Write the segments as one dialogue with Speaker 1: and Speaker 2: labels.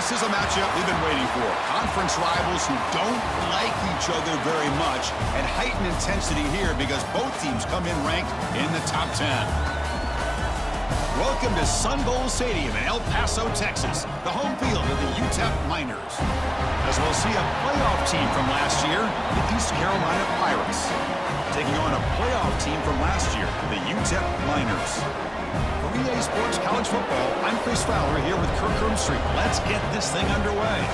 Speaker 1: This is a matchup we've been waiting for. Conference rivals who don't like each other very much, and heightened intensity here because both teams come in ranked in the top 10. Welcome to Sun Bowl Stadium in El Paso, Texas, the home field of the UTEP Miners. As we'll see a playoff team from last year, the East Carolina Pirates, taking on a playoff team from last year, the UTEP Miners. For EA Sports College Football, I'm Chris Fowler here with Kirk Herbstreit. Let's get this thing underway.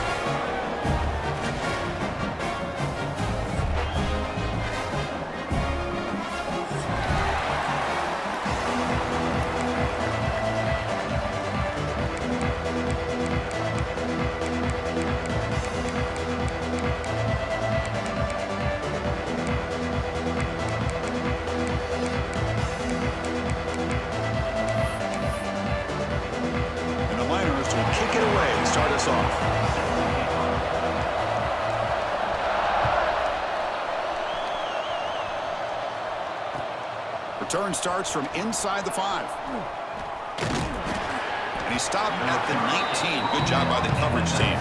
Speaker 1: Return starts from inside the 5. And he stopped at the 19. Good job by the coverage team.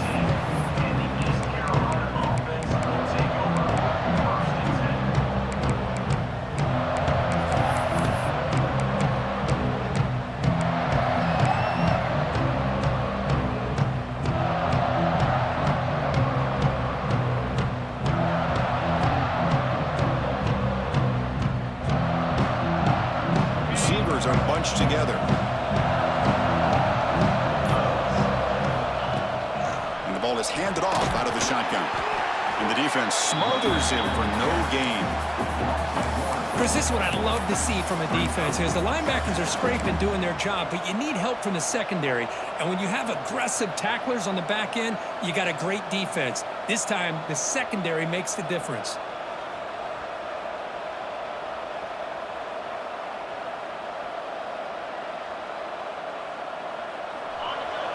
Speaker 1: Are bunched together. And the ball is handed off out of the shotgun. And the defense smothers him for no gain.
Speaker 2: Chris, this is what I'd love to see from a defense is the linebackers are scraping doing their job, but you need help from the secondary. And when you have aggressive tacklers on the back end, you got a great defense. This time, the secondary makes the difference.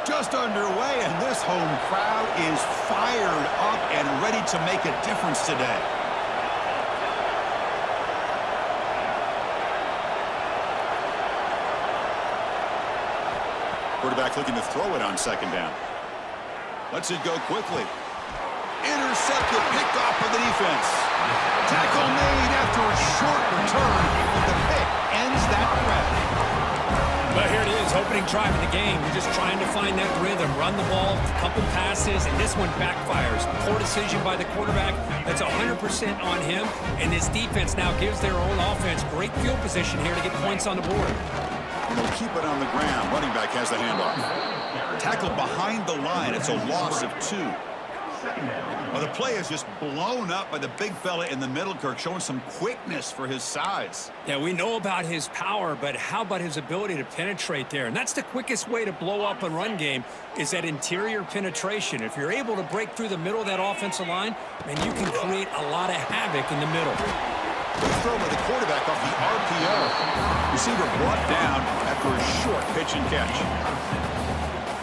Speaker 1: Just underway, and this home crowd is fired up and ready to make a difference today. Quarterback looking to throw it on second down. Lets it go quickly. Intercepted, picked off by the defense. Tackle made after a short return, but the pick ends that threat.
Speaker 2: But here it is, opening drive of the game. We're just trying to find that rhythm, run the ball, a couple passes, and this one backfires. Poor decision by the quarterback. That's 100% on him, and this defense now gives their own offense great field position here to get points on the board.
Speaker 1: And they'll keep it on the ground. Running back has the handoff. Tackled behind the line. It's a loss of 2. Well, the play is just blown up by the big fella in the middle, Kirk, showing some quickness for his size.
Speaker 2: Yeah, we know about his power, but how about his ability to penetrate there? And that's the quickest way to blow up a run game is that interior penetration. If you're able to break through the middle of that offensive line, then you can create a lot of havoc in the middle.
Speaker 1: Good throw by the quarterback off the RPO. Receiver brought down after a short pitch and catch.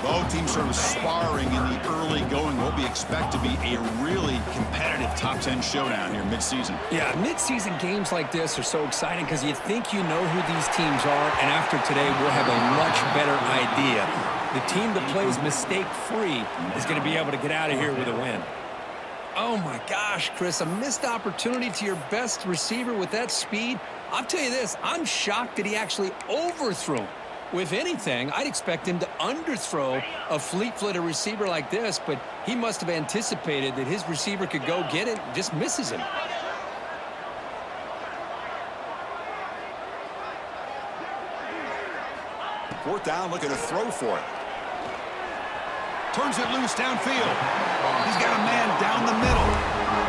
Speaker 1: Both teams sort of sparring in the early going. What we expect to be a really competitive top 10 showdown here mid-season.
Speaker 2: Yeah, mid-season games like this are so exciting because you think you know who these teams are, and after today we'll have a much better idea. The team that plays mistake-free is going to be able to get out of here with a win. Oh my gosh, Chris, a missed opportunity to your best receiver with that speed. I'll tell you this, I'm shocked that he actually overthrew. If anything, I'd expect him to underthrow a fleet-footed receiver like this, but he must have anticipated that his receiver could go get it, just misses him.
Speaker 1: Fourth down, looking to throw for it. Turns it loose downfield. He's got a man down the middle.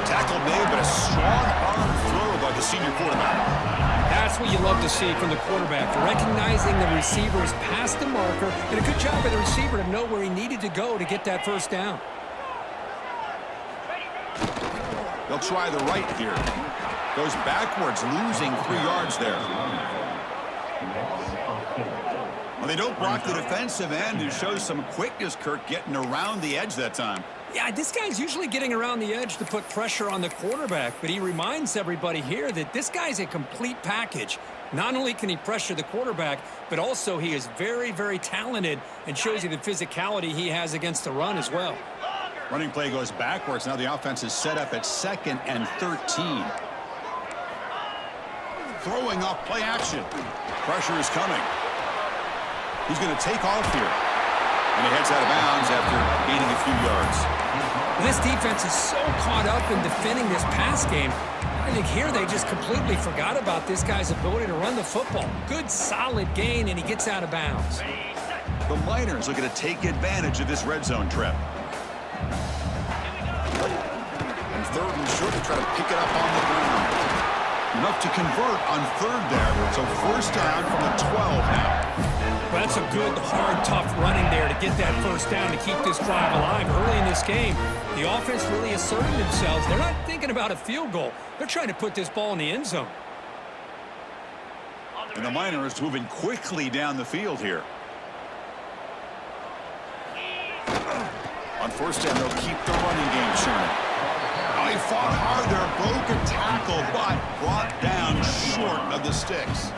Speaker 1: Tackle made, but a strong arm throw by the senior quarterback.
Speaker 2: That's what you love to see from the quarterback, recognizing the receiver is past the marker, and a good job by the receiver to know where he needed to go to get that first down.
Speaker 1: They'll try the right here. Goes backwards, losing 3 yards there. Well, they don't block the defensive end. It shows some quickness, Kirk, getting around the edge that time.
Speaker 2: Yeah, this guy's usually getting around the edge to put pressure on the quarterback, but he reminds everybody here that this guy's a complete package. Not only can he pressure the quarterback, but also he is very, very talented and shows you the physicality he has against the run as well.
Speaker 1: Running play goes backwards. Now the offense is set up at 2nd and 13. Throwing off play action. Pressure is coming. He's going to take off here. And he heads out of bounds after gaining a few yards.
Speaker 2: This defense is so caught up in defending this pass game. I think here they just completely forgot about this guy's ability to run the football. Good, solid gain, and he gets out of bounds.
Speaker 1: The Miners looking to take advantage of this red zone trip. And 3rd and short to try to pick it up on the ground. Enough to convert on 3rd there. So 1st down from the 12 now.
Speaker 2: Well, that's a good, hard, tough running there to get that 1st down to keep this drive alive. Early in this game, the offense really asserting themselves. They're not thinking about a field goal. They're trying to put this ball in the end zone.
Speaker 1: And the Miners moving quickly down the field here. On 1st down, they'll keep the running game churning. Oh, he fought hard there, broke a tackle, but brought down short of the sticks.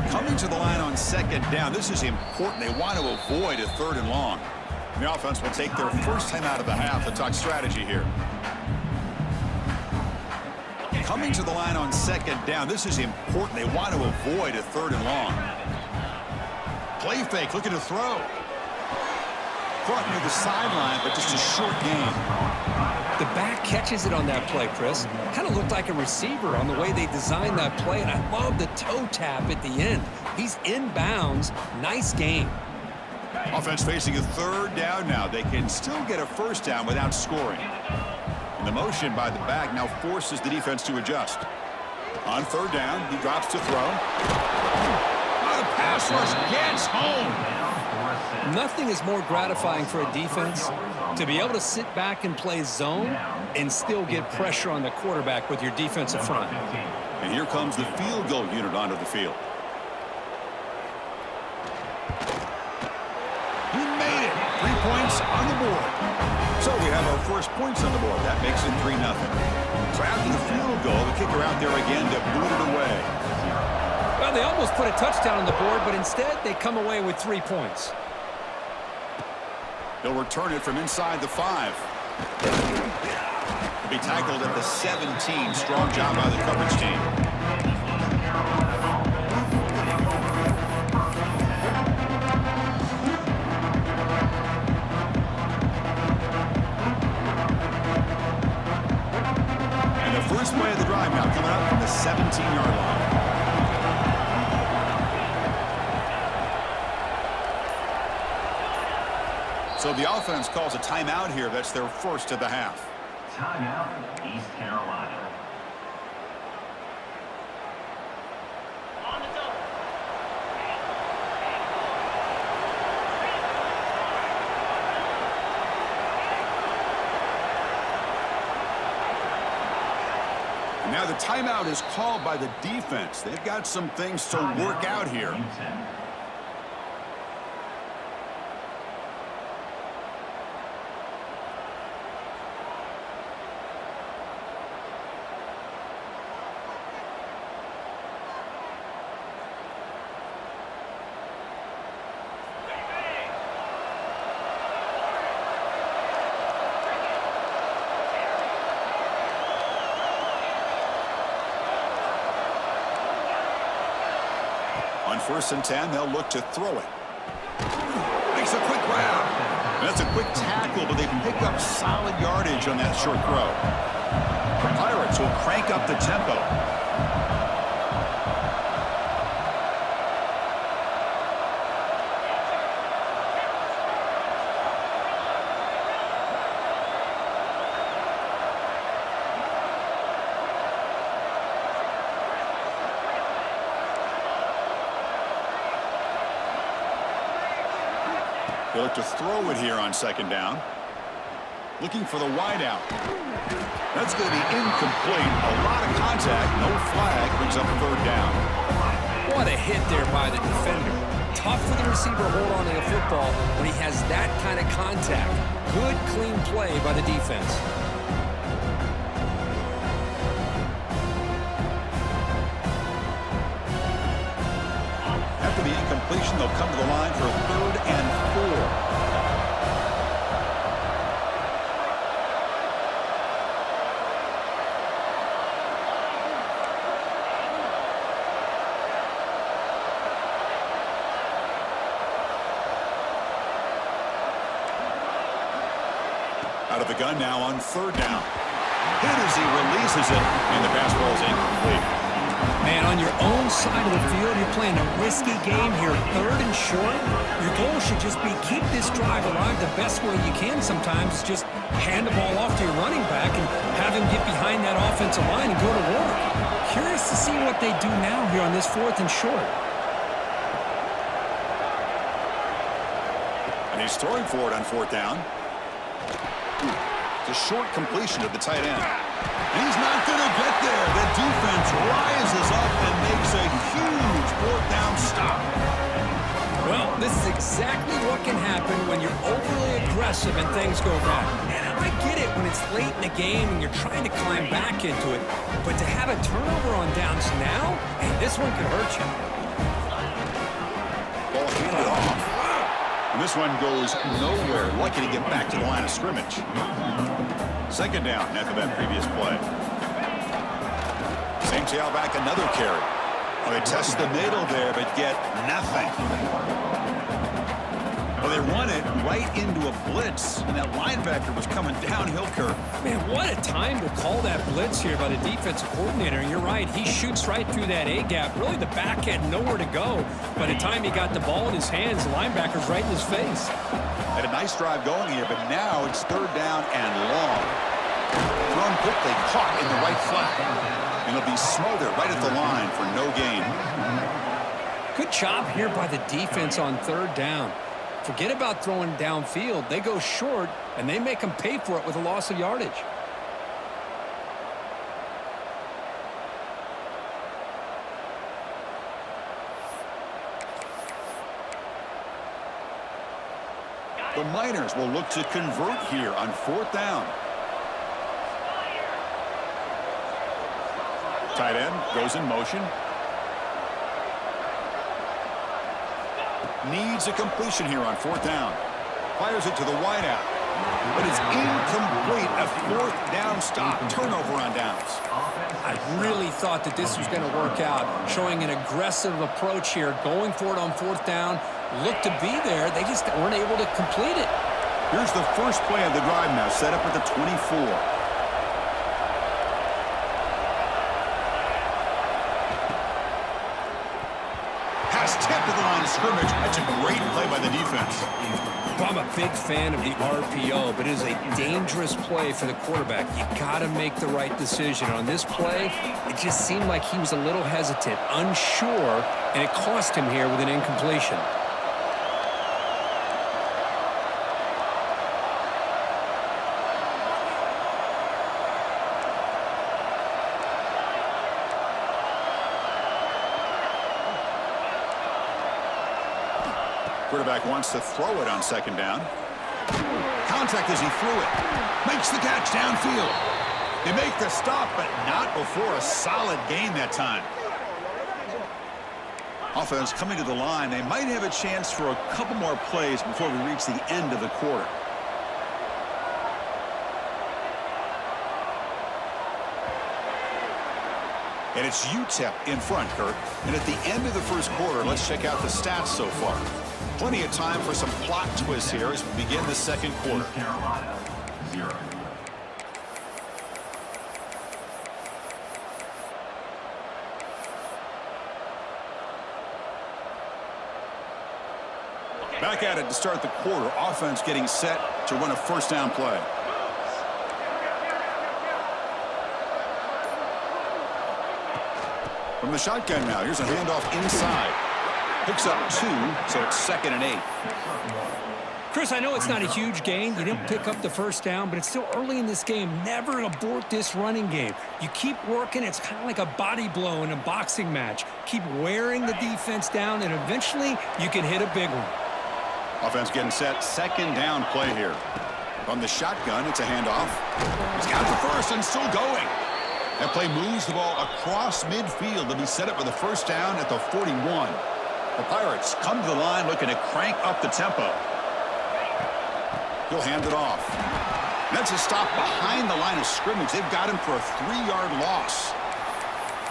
Speaker 1: Coming to the line on 2nd down, this is important. They want to avoid a 3rd and long. The offense will take their 1st time out of the half. Let's talk strategy here. Coming to the line on 2nd down, this is important. They want to avoid a 3rd and long. Play fake, looking to throw. Caught near the sideline, but just a short gain.
Speaker 2: The back catches it on that play, Chris. Kind of looked like a receiver on the way they designed that play, and I love the toe tap at the end. He's in bounds. Nice game.
Speaker 1: Offense facing a 3rd down now. They can still get a 1st down without scoring. And the motion by the back now forces the defense to adjust. On 3rd down, he drops to throw. The pass rush gets home.
Speaker 2: Nothing is more gratifying for a defense to be able to sit back and play zone and still get pressure on the quarterback with your defensive front.
Speaker 1: And here comes the field goal unit onto the field. He made it. 3 points on the board. So we have our first points on the board. That makes it 3-0. So after the field goal, the kicker out there again to boot it away.
Speaker 2: Well, they almost put a touchdown on the board, but instead they come away with 3 points.
Speaker 1: They'll return it from inside the 5. He'll be tackled at the 17. Strong job by the coverage team. And the first play of the drive now coming up from the 17-yard line. So the offense calls a timeout here. That's their 1st of the half.
Speaker 3: Timeout, East Carolina.
Speaker 1: Now the timeout is called by the defense. They've got some things to work out here. On 1st and 10, they'll look to throw it. Makes a quick grab. That's a quick tackle, but they pick up solid yardage on that short throw. The Pirates will crank up the tempo. They look to throw it here on 2nd down. Looking for the wideout. That's going to be incomplete. A lot of contact, no flag, brings up 3rd down.
Speaker 2: What a hit there by the defender. Tough for the receiver to hold on to the football when he has that kind of contact. Good, clean play by the defense.
Speaker 1: After the incompletion, they'll come to the line for 3rd and 4. Out of the gun now on 3rd down. Hit as he releases it, and the pass ball is incomplete.
Speaker 2: Man, on your own side of the field, you're playing a risky game here, 3rd and short. Your goal should just be keep this drive alive the best way you can sometimes. Just hand the ball off to your running back and have him get behind that offensive line and go to work. Curious to see what they do now here on this 4th and short.
Speaker 1: And he's throwing for it on 4th down. It's a short completion to the tight end. He's not going to get there. The defense rises up and makes a huge 4th down stop.
Speaker 2: Well, this is exactly what can happen when you're overly aggressive and things go bad. And I get it when it's late in the game and you're trying to climb back into it. But to have a turnover on downs now, hey, this one could hurt you.
Speaker 1: Ball handed off. And this one goes nowhere. Lucky to get back to the line of scrimmage. 2nd down after that previous play. Same tailback, another carry. Well, they test the middle there, but get nothing. Well, they run it right into a blitz, and that linebacker was coming downhill curve.
Speaker 2: Man, what a time to call that blitz here by the defensive coordinator. And you're right, he shoots right through that A-gap. Really, the back had nowhere to go. By the time he got the ball in his hands, the linebacker's right in his face.
Speaker 1: Had a nice drive going here, but now it's 3rd down and long. Thrown quickly, caught in the right flat. And it'll be smothered right at the line for no gain.
Speaker 2: Good job here by the defense on 3rd down. Forget about throwing downfield. They go short, and they make them pay for it with a loss of yardage.
Speaker 1: The Miners will look to convert here on 4th down. Tight end goes in motion. Needs a completion here on 4th down. Fires it to the wideout. But it's incomplete. A 4th down stop. Turnover on downs.
Speaker 2: I really thought that this was going to work out. Showing an aggressive approach here. Going for it on 4th down. Looked to be there. They just weren't able to complete it.
Speaker 1: Here's the first play of the drive now. Set up at the 24. Tipped at the line of scrimmage. That's a great play by the defense.
Speaker 2: Well, I'm a big fan of the RPO, but it is a dangerous play for the quarterback. You got to make the right decision. On this play, it just seemed like he was a little hesitant, unsure, and it cost him here with an incompletion.
Speaker 1: Quarterback wants to throw it on 2nd down. Contact as he threw it. Makes the catch downfield. They make the stop, but not before a solid gain that time. Offense coming to the line. They might have a chance for a couple more plays before we reach the end of the quarter. And it's UTEP in front, Kurt. And at the end of the first quarter, let's check out the stats so far. Plenty of time for some plot twists here as we begin the 2nd quarter.
Speaker 3: Carolina, 0.
Speaker 1: Back at it to start the quarter. Offense getting set to run a 1st down play. From the shotgun now, here's a handoff inside. Picks up 2, so it's 2nd and 8.
Speaker 2: Chris, I know it's not a huge gain. You didn't pick up the first down, but it's still early in this game. Never abort this running game. You keep working. It's kind of like a body blow in a boxing match. Keep wearing the defense down, and eventually you can hit a big one.
Speaker 1: Offense getting set. Second down play here. From the shotgun, it's a handoff. He's got the first and still going. That play moves the ball across midfield to be set up for the first down at the 41. The Pirates come to the line looking to crank up the tempo. He'll hand it off. That's a stop behind the line of scrimmage. They've got him for a 3-yard loss.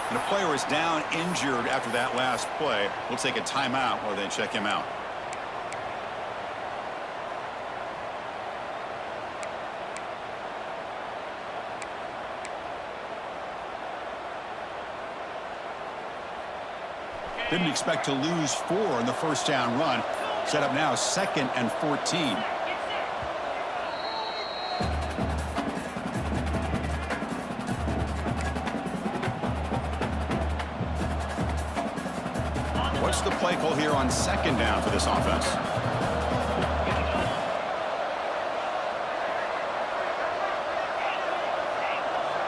Speaker 1: And the player is down injured after that last play. We'll take a timeout while they check him out. Didn't expect to lose 4 in the first down run. Set up now 2nd and 14. What's the play call here on 2nd down for this offense?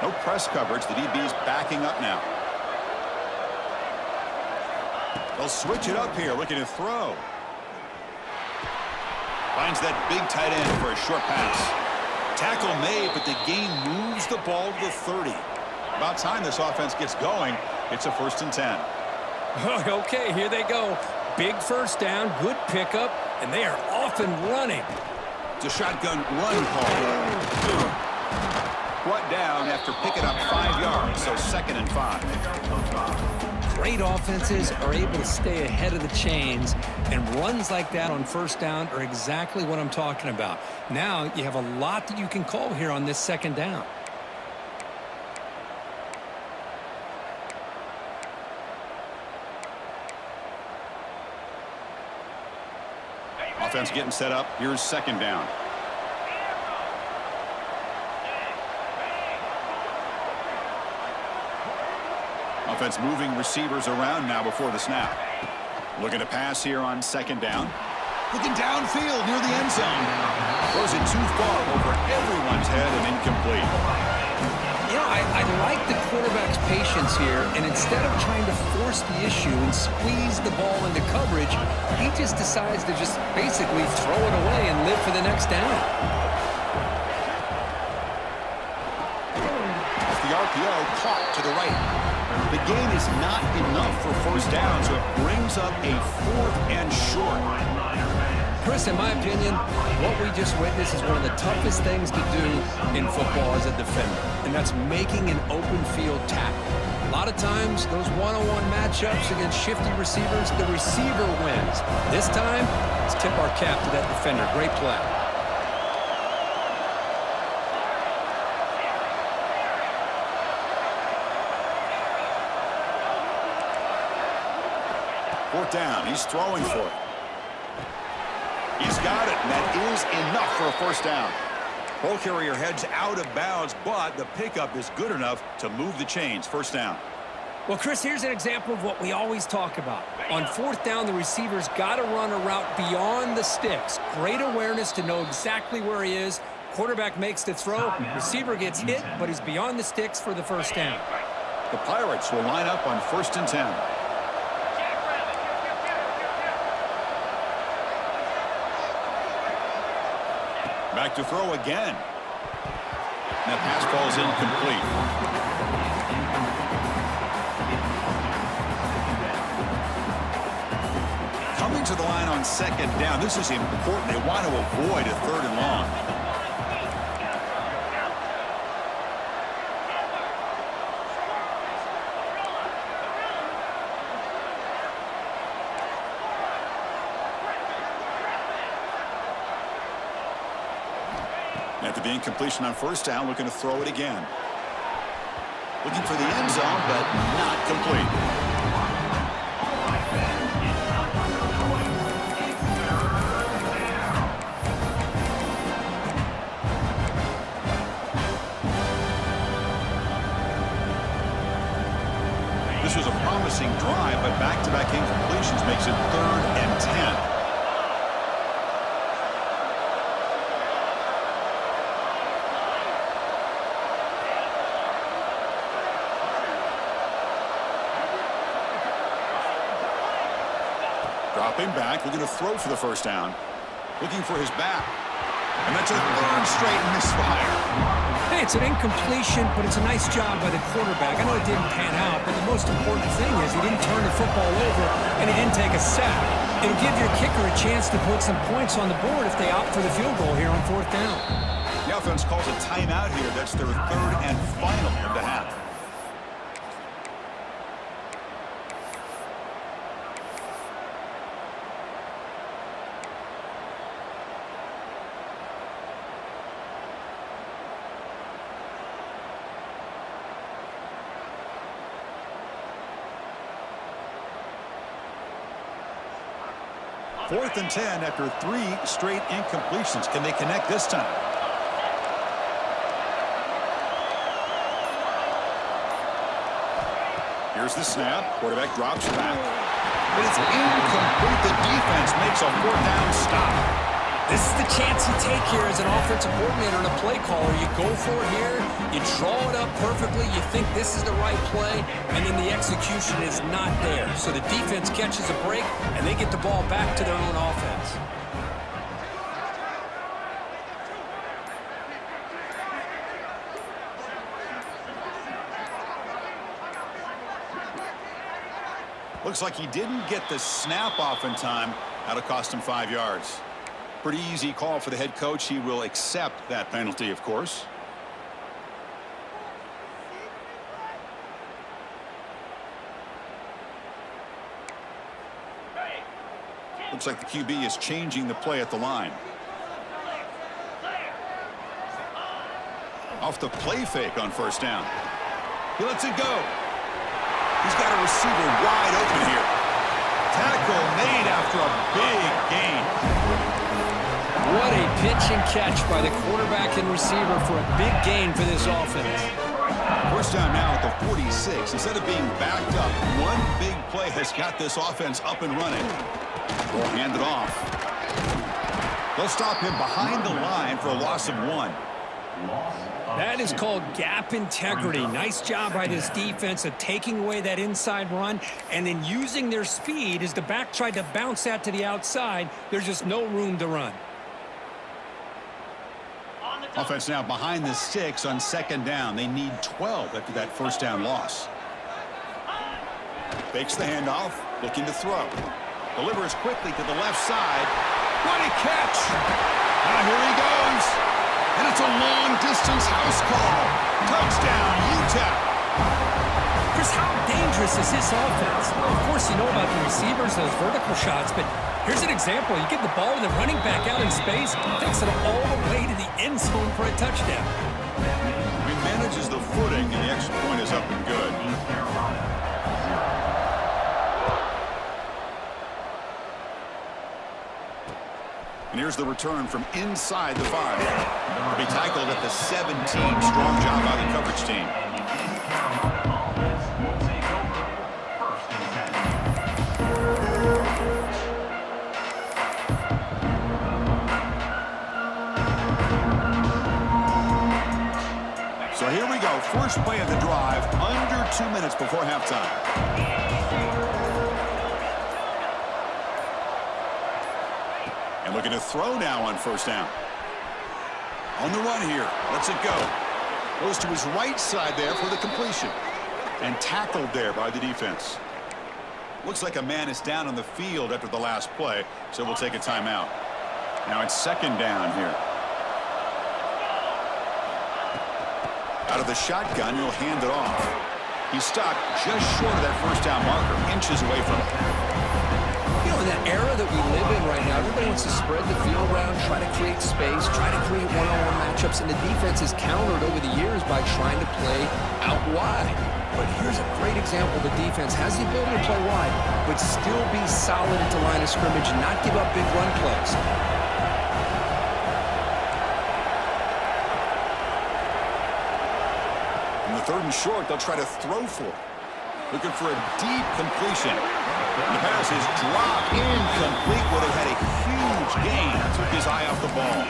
Speaker 1: No press coverage. The DB's backing up now. They'll switch it up here, looking to throw. Finds that big tight end for a short pass. Tackle made, but the gain moves the ball to the 30. About time this offense gets going. It's a 1st and 10.
Speaker 2: Okay, here they go. Big first down, good pickup, and they are off and running.
Speaker 1: It's a shotgun run call. Brought down after picking up 5 yards, so 2nd and 5.
Speaker 2: Great offenses are able to stay ahead of the chains, and runs like that on first down are exactly what I'm talking about. Now you have a lot that you can call here on this 2nd down.
Speaker 1: Offense getting set up. Here's 2nd down. Offense moving receivers around now before the snap. Looking to pass here on 2nd down. Looking downfield near the end zone. Throws it too far over everyone's head and incomplete.
Speaker 2: You know, I like the quarterback's patience here, and instead of trying to force the issue and squeeze the ball into coverage, he just decides to just basically throw it away and live for the next down.
Speaker 1: Off the RPO, caught to the right. The gain is not enough for first down, so it brings up a 4th and short.
Speaker 2: Chris, in my opinion, what we just witnessed is one of the toughest things to do in football as a defender, and that's making an open field tackle. A lot of times, those one-on-one matchups against shifty receivers, the receiver wins. This time, let's tip our cap to that defender. Great play.
Speaker 1: Fourth down. He's throwing for it. He's got it, and that is enough for a first down. Ball carrier heads out of bounds, but the pickup is good enough to move the chains. First down.
Speaker 2: Well, Chris, here's an example of what we always talk about. On 4th down, the receiver's got to run a route beyond the sticks. Great awareness to know exactly where he is. Quarterback makes the throw. Receiver gets hit, but he's beyond the sticks for the first down.
Speaker 1: The Pirates will line up on 1st and 10. Back to throw again. And that pass ball is incomplete. Coming to the line on 2nd down. This is important. They want to avoid a 3rd and long. After the incompletion on first down, looking to throw it again. Looking for the end zone, but not complete. This was a promising drive, but back-to-back incompletions makes it 3rd and 10. Dropping back, looking to throw for the first down. Looking for his back. And that's a third straight misfire.
Speaker 2: Hey, it's an incompletion, but it's a nice job by the quarterback. I know it didn't pan out, but the most important thing is he didn't turn the football over and he didn't take a sack. It'll give your kicker a chance to put some points on the board if they opt for the field goal here on 4th down.
Speaker 1: The offense calls a timeout here. That's their third and final of the half. Fourth and 10 after 3 straight incompletions. Can they connect this time? Here's the snap. Quarterback drops back. But it's incomplete. The defense makes a 4th down stop.
Speaker 2: This is the chance you take here as an offensive coordinator and a play caller. You go for it here, you draw it up perfectly, you think this is the right play, and then the execution is not there. So the defense catches a break, and they get the ball back to their own offense.
Speaker 1: Looks like he didn't get the snap off in time. That'll cost him 5 yards. Pretty easy call for the head coach. He will accept that penalty, of course. Looks like the QB is changing the play at the line. Off the play fake on 1st down. He lets it go. He's got a receiver wide open here. Tackle made after a big gain.
Speaker 2: What a pitch and catch by the quarterback and receiver for a big gain for this offense.
Speaker 1: 1st down now at the 46. Instead of being backed up, one big play has got this offense up and running. They'll hand it off. They'll stop him behind the line for a loss of 1.
Speaker 2: That is called gap integrity. Nice job by this defense of taking away that inside run and then using their speed as the back tried to bounce that to the outside. There's just no room to run.
Speaker 1: Offense now behind the 6 on 2nd down. They need 12 after that 1st down loss. Fakes the handoff, looking to throw. Delivers quickly to the left side. What a catch! Now here he goes. And it's a long-distance house call. Touchdown, UTEP.
Speaker 2: Chris, how dangerous is this offense? Of course, you know about the receivers, those vertical shots, but here's an example. You get the ball to the running back out in space, takes it all the way to the end zone for a touchdown.
Speaker 1: He manages the footing, and the extra point is up and good. And here's the return from inside the 5. To be tackled at the 17. Strong job by the coverage team. So here we go. First play of the drive, under 2 minutes before halftime. And looking to throw now on 1st down. On the run here. Lets it go. Goes to his right side there for the completion. And tackled there by the defense. Looks like a man is down on the field after the last play, so we'll take a timeout. Now it's 2nd down here. Out of the shotgun, he'll hand it off. He's stuck just short of that 1st down marker, inches away from it.
Speaker 2: You know, in that era that we live in right now, everybody wants to spread the field around, try to create space, try to create one-on-one matchups, and the defense has countered over the years by trying to play out wide. But here's a great example. The defense has the ability to play wide, but still be solid at the line of scrimmage and not give up big run plays.
Speaker 1: In the 3rd and short, they'll try to throw for it. Looking for a deep completion. The pass is dropped incomplete. Would have had a huge gain. Took his eye off the ball.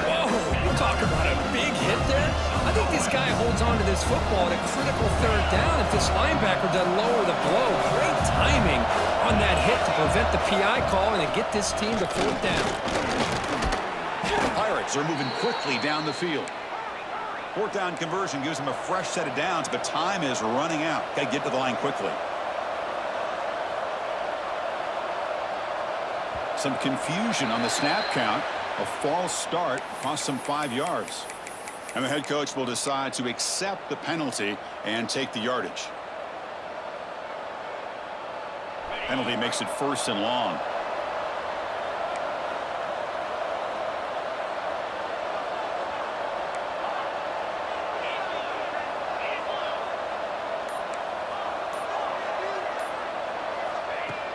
Speaker 2: Whoa, you talk about a big hit there. I think this guy holds on to this football at a critical 3rd down if this linebacker doesn't lower the blow. Great timing on that hit to prevent the PI call and to get this team to 4th down.
Speaker 1: The Pirates are moving quickly down the field. 4th down conversion gives them a fresh set of downs, but time is running out. Got to get to the line quickly. Some confusion on the snap count. A false start cost them 5 yards. And the head coach will decide to accept the penalty and take the yardage. Penalty makes it 1st and long.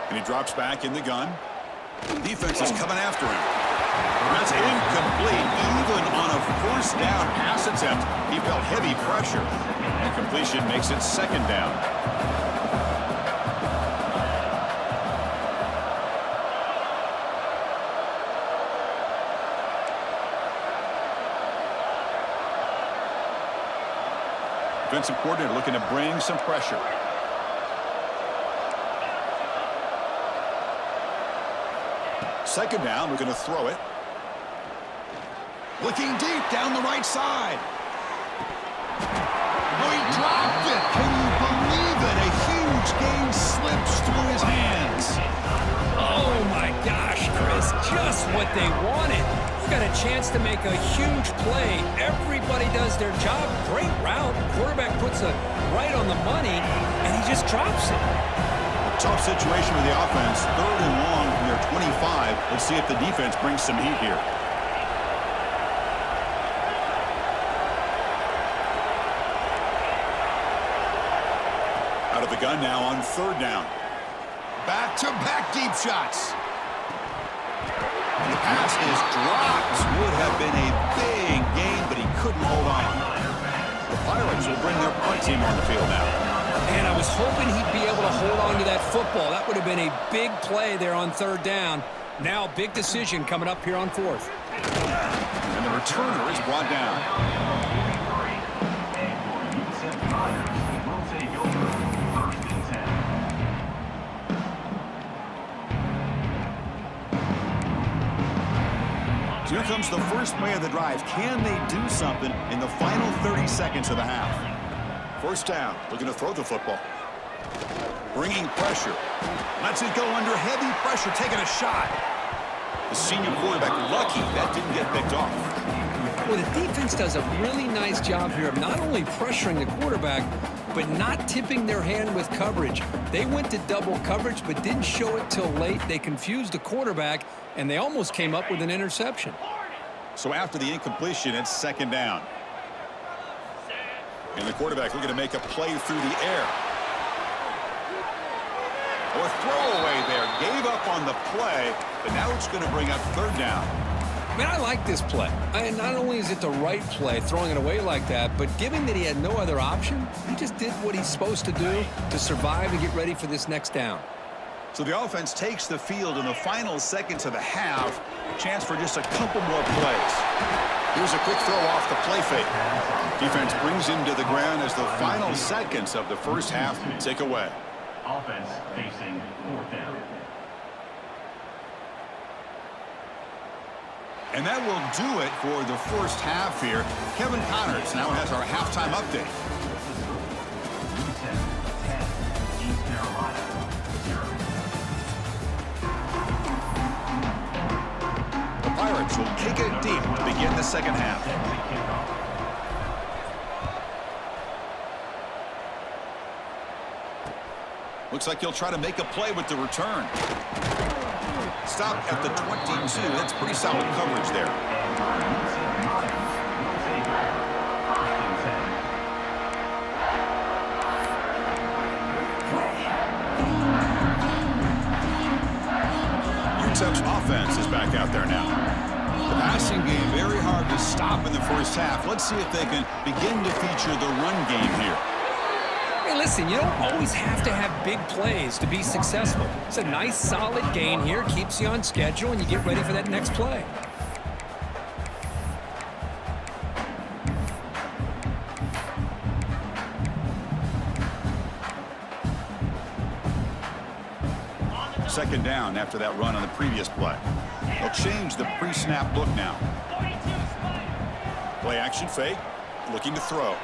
Speaker 1: And he drops back in the gun. Defense is coming after him. That's incomplete. Even on a 1st down pass attempt, he felt heavy pressure. And completion makes it 2nd down. Defensive coordinator looking to bring some pressure. Second down, we're going to throw it. Looking deep down the right side. Oh, he dropped it. Can you believe it? A huge game slips through his hands.
Speaker 2: Oh, my gosh, Chris. Just what they wanted. You got a chance to make a huge play. Everybody does their job. Great route. Quarterback puts it right on the money, and he just drops it.
Speaker 1: Tough situation with the offense. 3rd and long from their 25. Let's see if the defense brings some heat here. Out of the gun now on 3rd down. Back-to-back deep shots. And the pass is dropped. Would have been a big game, but he couldn't hold on. The Pirates will bring their punt team on the field now.
Speaker 2: And I was hoping he'd be able to hold on to that football. That would have been a big play there on 3rd down. Now, big decision coming up here on 4th.
Speaker 1: And the returner is brought down. So here comes the first play of the drive. Can they do something in the final 30 seconds of the half? 1st down, looking to throw the football. Bringing pressure. Lets it go under heavy pressure, taking a shot. The senior quarterback lucky that didn't get picked off.
Speaker 2: Well, the defense does a really nice job here of not only pressuring the quarterback, but not tipping their hand with coverage. They went to double coverage, but didn't show it till late. They confused the quarterback, and they almost came up with an interception.
Speaker 1: So after the incompletion, it's 2nd down. And the quarterback looking to make a play through the air. Or throwaway there. Gave up on the play, but now it's going to bring up 3rd down.
Speaker 2: Man, I like this play. And not only is it the right play, throwing it away like that, but given that he had no other option, he just did what he's supposed to do to survive and get ready for this next down.
Speaker 1: So the offense takes the field in the final seconds of the half. Chance for just a couple more plays. Here's a quick throw off the play fake. Defense brings him to the ground as the final seconds of the 1st half tick away.
Speaker 3: Offense facing 4th down.
Speaker 1: And that will do it for the 1st half here. Kevin Connors now has our halftime update.
Speaker 3: East Carolina 0.
Speaker 1: The Pirates will kick it deep to begin the 2nd half. Looks like he'll try to make a play with the return. Stop at the 22. That's pretty solid coverage there. UTEP's offense is back out there now. The passing game very hard to stop in the 1st half. Let's see if they can begin to feature the run game here.
Speaker 2: Hey, listen, you don't always have to have big plays to be successful. It's a nice, solid gain here, keeps you on schedule, and you get ready for that next play.
Speaker 1: Second down after that run on the previous play. They'll change the pre-snap look now. Play action fake, looking to throw.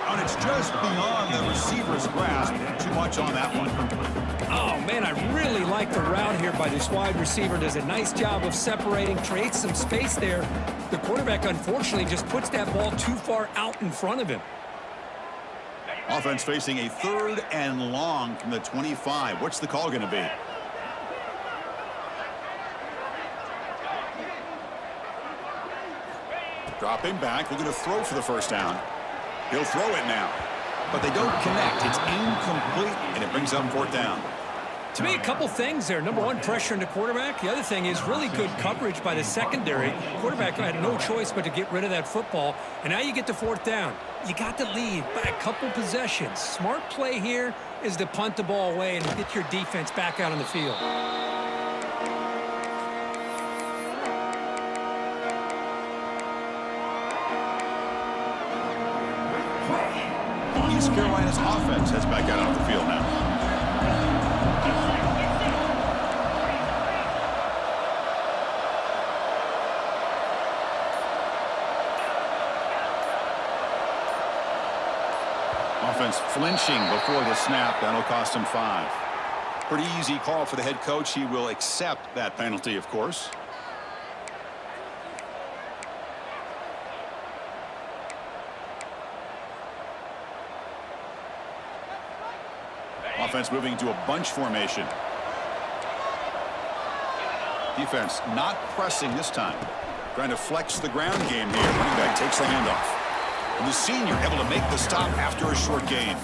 Speaker 1: And it's just beyond the receiver's grasp. Too much on that one.
Speaker 2: Oh, man, I really like the route here by this wide receiver. Does a nice job of separating, creates some space there. The quarterback, unfortunately, just puts that ball too far out in front of him.
Speaker 1: Offense facing a 3rd and long from the 25. What's the call going to be? Dropping back, looking to throw for the first down. He'll throw it now, but they don't connect. It's incomplete, and it brings up 4th down.
Speaker 2: To me, a couple things there. Number one, pressure in the quarterback. The other thing is really good coverage by the secondary. Quarterback had no choice but to get rid of that football, and now you get to 4th down. You got the lead by a couple possessions. Smart play here is to punt the ball away and get your defense back out on the field.
Speaker 1: East Carolina's offense has back out on the field now. Offense flinching before the snap. That'll cost him 5. Pretty easy call for the head coach. He will accept that penalty, of course. Offense moving to a bunch formation. Defense not pressing this time. Trying to flex the ground game here. Running back takes the handoff. And the senior able to make the stop after a short gain.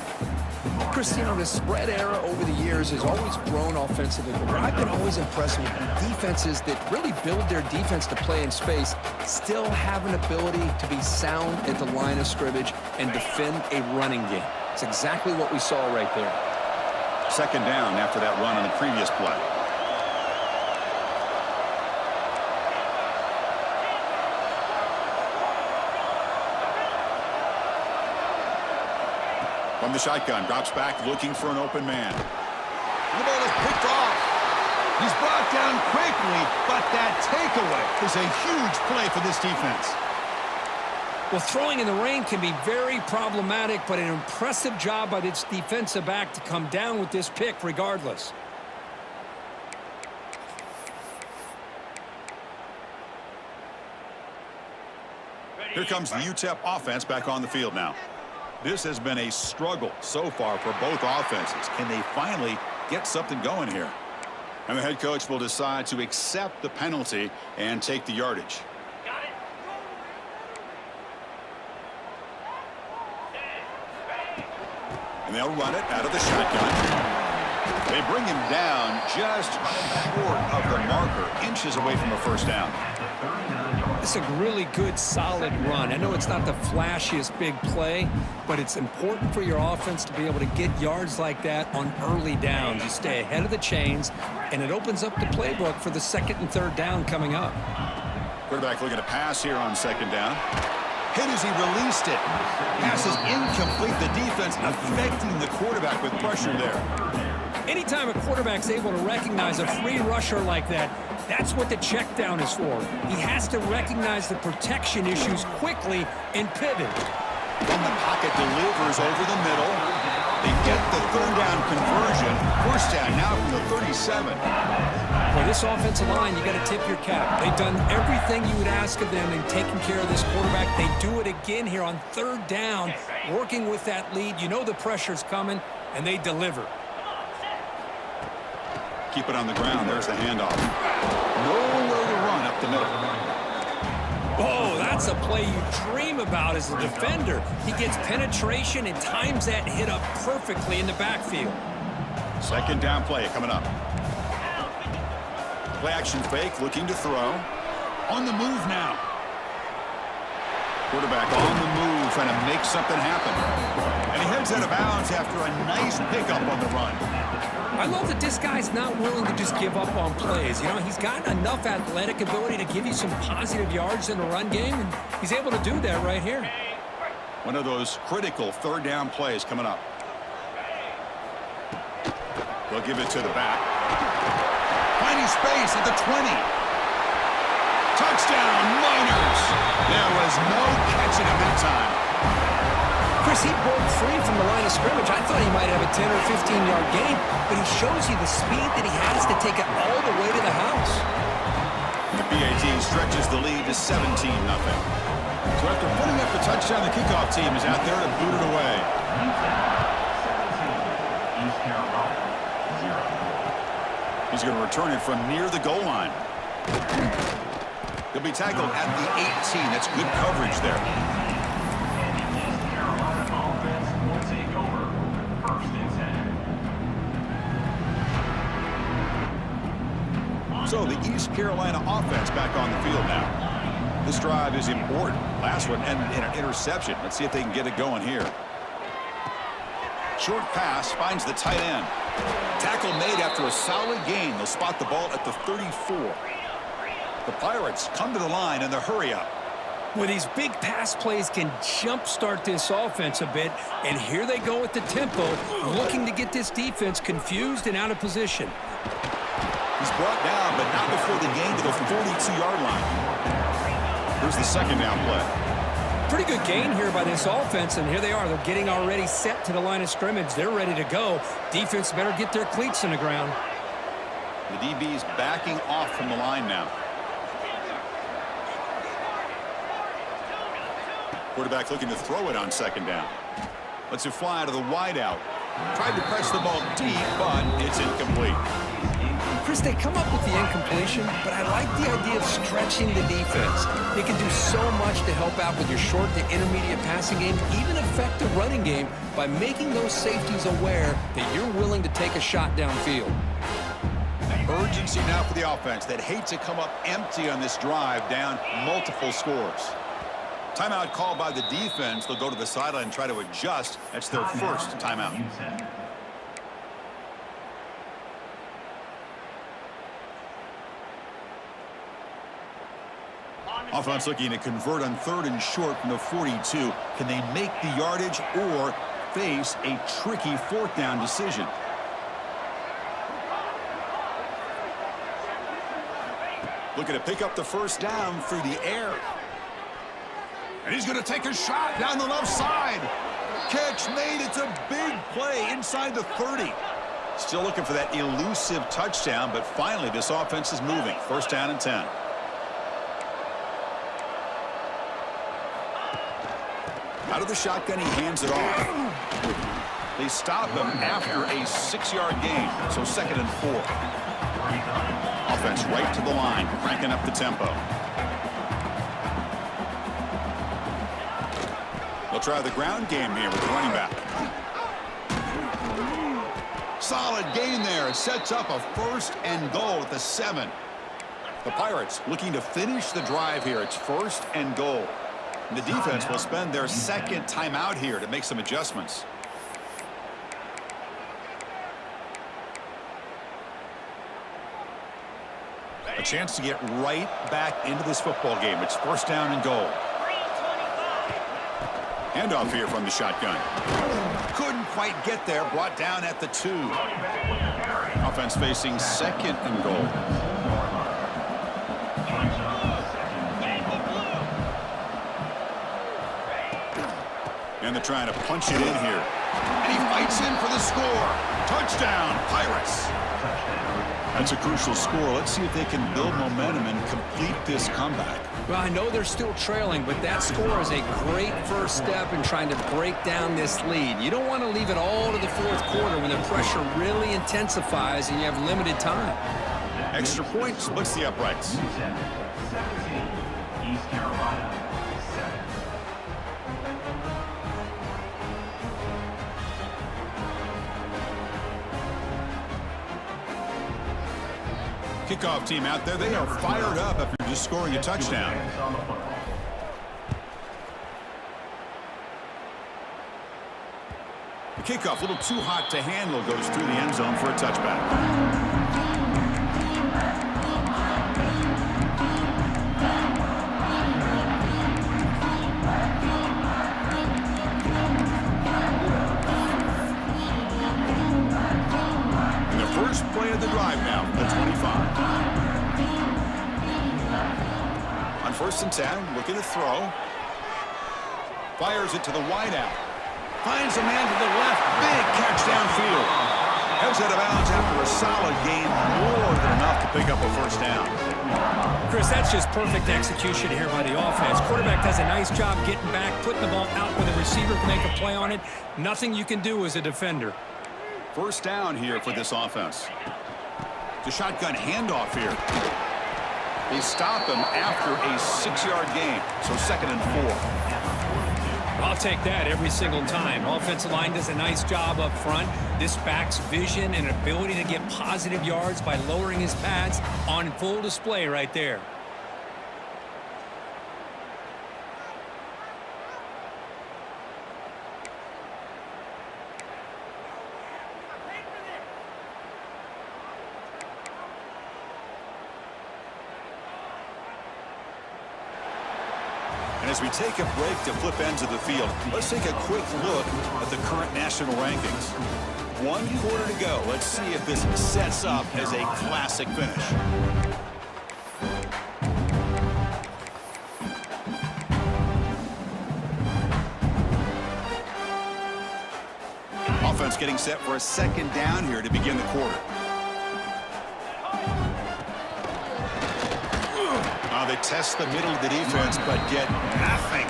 Speaker 4: Chris, the spread era over the years has always grown offensively, but what I've been always impressed with defenses that really build their defense to play in space still have an ability to be sound at the line of scrimmage and defend a running game. It's exactly what we saw right there.
Speaker 1: Second down after that run on the previous play. From the shotgun, drops back looking for an open man. And the ball is picked off. He's brought down quickly, but that takeaway is a huge play for this defense.
Speaker 2: Well, throwing in the rain can be very problematic, but an impressive job by this defensive back to come down with this pick regardless.
Speaker 1: Here comes the UTEP offense back on the field now. This has been a struggle so far for both offenses. Can they finally get something going here? And the head coach will decide to accept the penalty and take the yardage. And they'll run it out of the shotgun. They bring him down just short of the marker, inches away from a first down.
Speaker 2: It's a really good, solid run. I know it's not the flashiest big play, but it's important for your offense to be able to get yards like that on early downs. You stay ahead of the chains, and it opens up the playbook for the 2nd and 3rd down coming up.
Speaker 1: Quarterback looking to pass here on 2nd down. Hit as he released it. Pass is incomplete. The defense affecting the quarterback with pressure there.
Speaker 2: Anytime a quarterback's able to recognize a free rusher like that, that's what the check down is for. He has to recognize the protection issues quickly and pivot.
Speaker 1: From the pocket, delivers over the middle. They get the 3rd down conversion. 1st down now from the 37.
Speaker 2: For this offensive line, you got to tip your cap. They've done everything you would ask of them in taking care of this quarterback. They do it again here on 3rd down, working with that lead. You know the pressure's coming, and they deliver.
Speaker 1: Keep it on the ground. There's the handoff. Nowhere to run up the middle.
Speaker 2: Oh, that's a play you dream about as a defender. He gets penetration and times that hit up perfectly in the backfield.
Speaker 1: 2nd down play coming up. Play action fake, looking to throw. On the move now. Quarterback on the move, trying to make something happen. And he heads out of bounds after a nice pickup on the run.
Speaker 2: I love that this guy's not willing to just give up on plays. You know, he's got enough athletic ability to give you some positive yards in the run game, and he's able to do that right here.
Speaker 1: One of those critical 3rd down plays coming up. They'll give it to the back. Finding space at the 20. Touchdown, Miners. There was no catching him in time.
Speaker 2: Chris, he broke free from the line of scrimmage. I thought he might have a 10 or 15-yard gain, but he shows you the speed that he has to take it all the way to the house.
Speaker 1: The BAT stretches the lead to 17-0. So after putting up the touchdown, the kickoff team is out there to boot it away.
Speaker 3: East Carolina, 0.
Speaker 1: He's going to return it from near the goal line. He'll be tackled at the 18. That's good coverage there. So the East Carolina offense back on the field now. This drive is important. Last one ended in an interception. Let's see if they can get it going here. Short pass finds the tight end. Tackle made after a solid gain. They'll spot the ball at the 34. The Pirates come to the line in the hurry-up.
Speaker 2: Well, these big pass plays can jumpstart this offense a bit, and here they go with the tempo, looking to get this defense confused and out of position.
Speaker 1: He's brought down, but not before the gain to the 42-yard line. Here's the second down play.
Speaker 2: Pretty good gain here by this offense, and here they are. They're getting already set to the line of scrimmage. They're ready to go. Defense better get their cleats in the ground.
Speaker 1: The DB's backing off from the line now. Quarterback looking to throw it on second down. Lets it fly out of the wideout. Tried to press the ball deep, but it's incomplete.
Speaker 2: Chris, they come up with the incompletion, but I like the idea of stretching the defense. They can do so much to help out with your short to intermediate passing game, even affect the running game by making those safeties aware that you're willing to take a shot downfield.
Speaker 1: Urgency now for the offense that hate to come up empty on this drive, down multiple scores. Timeout called by the defense. They'll go to the sideline and try to adjust. That's their first timeout. Offense looking to convert on 3rd and short from the 42. Can they make the yardage or face a tricky 4th down decision? Looking to pick up the first down through the air. And he's going to take a shot down the left side. Catch made. It's a big play inside the 30. Still looking for that elusive touchdown, but finally this offense is moving. 1st down and 10. Out of the shotgun, he hands it off. They stop him after a 6-yard gain, so 2nd and 4. Offense right to the line, cranking up the tempo. They'll try the ground game here with the running back. Solid gain there. It sets up a 1st and goal at the 7. The Pirates looking to finish the drive here. It's 1st and goal. And the defense will spend their 2nd timeout here to make some adjustments. A chance to get right back into this football game. It's 1st down and goal. Handoff here from the shotgun. Couldn't quite get there. Brought down at the 2. Offense facing 2nd and goal. And they're trying to punch it in here. And he fights in for the score. Touchdown, Pirates. That's a crucial score. Let's see if they can build momentum and complete this comeback.
Speaker 2: Well, I know they're still trailing, but that score is a great first step in trying to break down this lead. You don't want to leave it all to the 4th quarter when the pressure really intensifies and you have limited time.
Speaker 1: Extra point splits the uprights.
Speaker 3: 17, East Carolina, 7.
Speaker 1: Kickoff team out there, they are fired up after just scoring a touchdown. The kickoff, a little too hot to handle, goes through the end zone for a touchback. First play of the drive now, the 25. On 1st and 10, looking to throw. Fires it to the wideout. Finds a man to the left. Big catch downfield. Heads out of bounds after a solid gain, more than enough to pick up a first down.
Speaker 2: Chris, that's just perfect execution here by the offense. Quarterback does a nice job getting back, putting the ball out where the receiver can make a play on it. Nothing you can do as a defender.
Speaker 1: First down here for this offense. The shotgun handoff here. They stop him after a 6-yard gain, so 2nd and 4.
Speaker 2: I'll take that every single time. Offensive line does a nice job up front. This back's vision and ability to get positive yards by lowering his pads on full display right there.
Speaker 1: And as we take a break to flip ends of the field, let's take a quick look at the current national rankings. 1 quarter to go. Let's see if this sets up as a classic finish. Offense getting set for a 2nd down here to begin the quarter. They test the middle of the defense, but get nothing.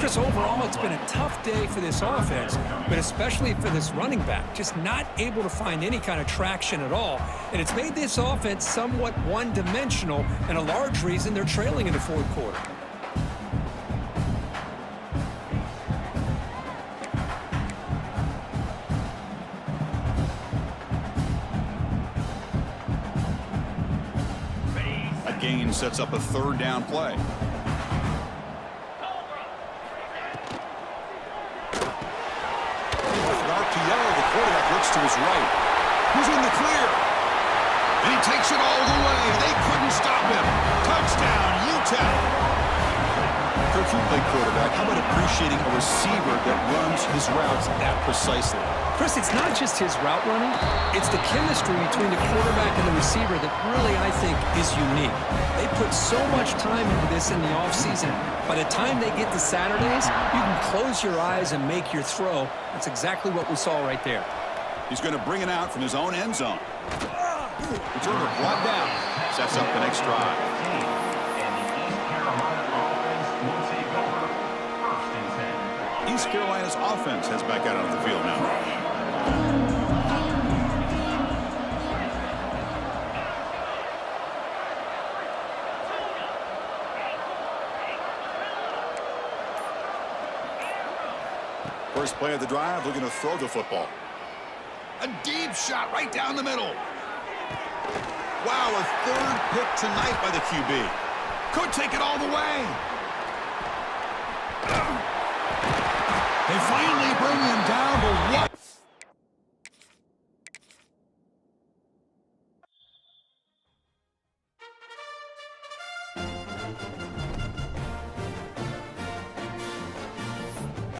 Speaker 2: Chris, overall, it's been a tough day for this offense, but especially for this running back. Just not able to find any kind of traction at all. And it's made this offense somewhat one-dimensional, and a large reason they're trailing in the 4th quarter.
Speaker 1: Gain sets up a 3rd down play. An RPO, the quarterback looks to his right. He's in the clear. And he takes it all the way. They couldn't stop him. Touchdown, UTEP. Kirk, you play quarterback. How about appreciating a receiver that runs his routes that precisely?
Speaker 2: Chris, it's not just his route running. It's the chemistry between the quarterback and the receiver that really, I think, is unique. They put so much time into this in the offseason. By the time they get to Saturdays, you can close your eyes and make your throw. That's exactly what we saw right there.
Speaker 1: He's going to bring it out from his own end zone. Returner brought down. Sets up the next drive. East Carolina's offense heads back out onto the field now. First play of the drive, looking to throw the football. A deep shot right down the middle. Wow, a 3rd pick tonight by the QB. Could take it all the way. They find